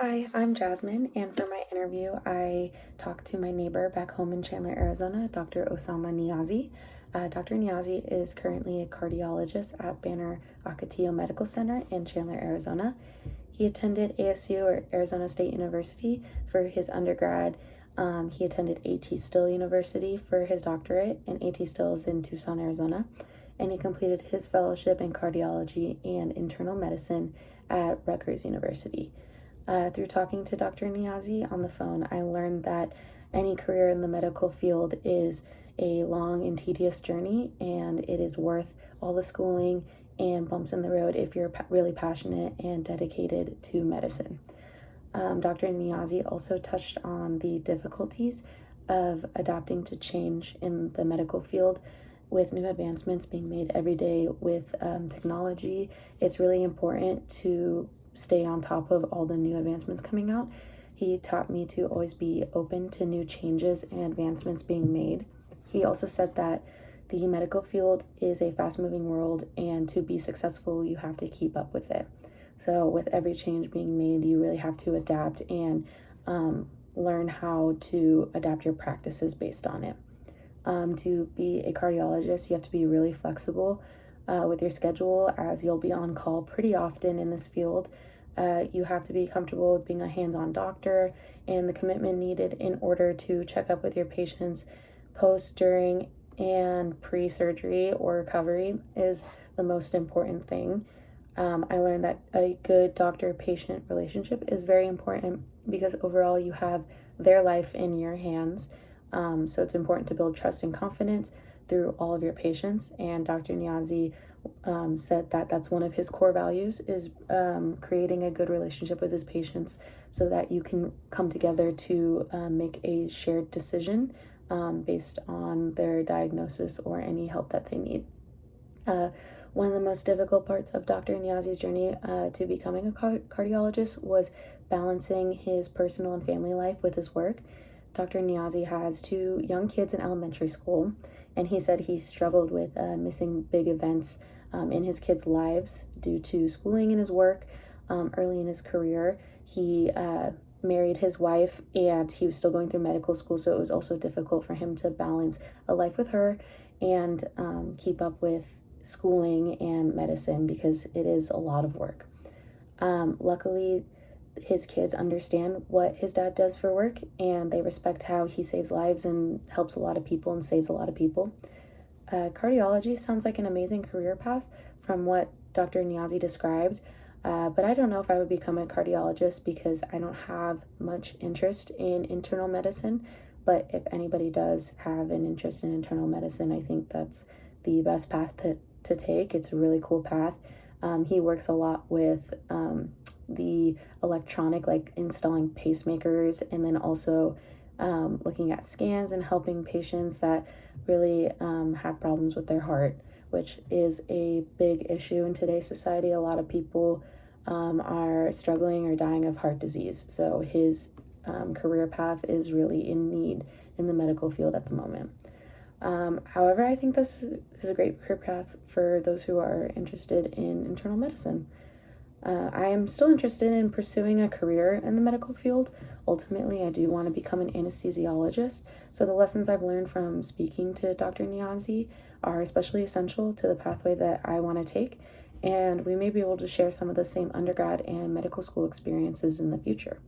Hi, I'm Jazmyn, and for my interview, I talked to my neighbor back home in Chandler, Arizona, Dr. Osama Niazi. Dr. Niazi is currently a cardiologist at Banner Ocotillo Medical Center in Chandler, Arizona. He attended ASU or Arizona State University for his undergrad. He attended A.T. Still University for his doctorate, and A.T. Still is in Tucson, Arizona. And he completed his fellowship in cardiology and internal medicine at Rutgers University. Through talking to Dr. Niazi on the phone, I learned that any career in the medical field is a long and tedious journey, and it is worth all the schooling and bumps in the road if you're really passionate and dedicated to medicine. Dr. Niazi also touched on the difficulties of adapting to change in the medical field with new advancements being made every day with technology. It's really important to stay on top of all the new advancements coming out. He taught me to always be open to new changes and advancements being made. He also said that the medical field is a fast moving world, and to be successful, you have to keep up with it. So, with every change being made, you really have to adapt and learn how to adapt your practices based on it. To be a cardiologist, you have to be really flexible with your schedule, as you'll be on call pretty often in this field. You have to be comfortable with being a hands-on doctor and the commitment needed in order to check up with your patients post, during, and pre-surgery or recovery is the most important thing. I learned that a good doctor-patient relationship is very important because overall you have their life in your hands. So it's important to build trust and confidence through all of your patients. And Dr. Niazi said that that's one of his core values is creating a good relationship with his patients so that you can come together to make a shared decision based on their diagnosis or any help that they need. One of the most difficult parts of Dr. Niazi's journey to becoming a cardiologist was balancing his personal and family life with his work. Dr. Niazi has two young kids in elementary school, and he said he struggled with missing big events in his kids' lives due to schooling and his work. Early in his career, he married his wife, and he was still going through medical school, so it was also difficult for him to balance a life with her and keep up with schooling and medicine because it is a lot of work. Luckily, his kids understand what his dad does for work, and they respect how he saves lives and helps a lot of people and saves a lot of people. Cardiology sounds like an amazing career path from what Dr. Niazi described, but I don't know if I would become a cardiologist because I don't have much interest in internal medicine. But if anybody does have an interest in internal medicine, I think that's the best path to take. It's a really cool path. He works a lot with the electronic, like installing pacemakers, and then also looking at scans and helping patients that really have problems with their heart, which is a big issue in today's society. A lot of people are struggling or dying of heart disease. So his career path is really in need in the medical field at the moment. However, I think this is a great career path for those who are interested in internal medicine. I am still interested in pursuing a career in the medical field. Ultimately, I do want to become an anesthesiologist, so the lessons I've learned from speaking to Dr. Niazi are especially essential to the pathway that I want to take, and we may be able to share some of the same undergrad and medical school experiences in the future.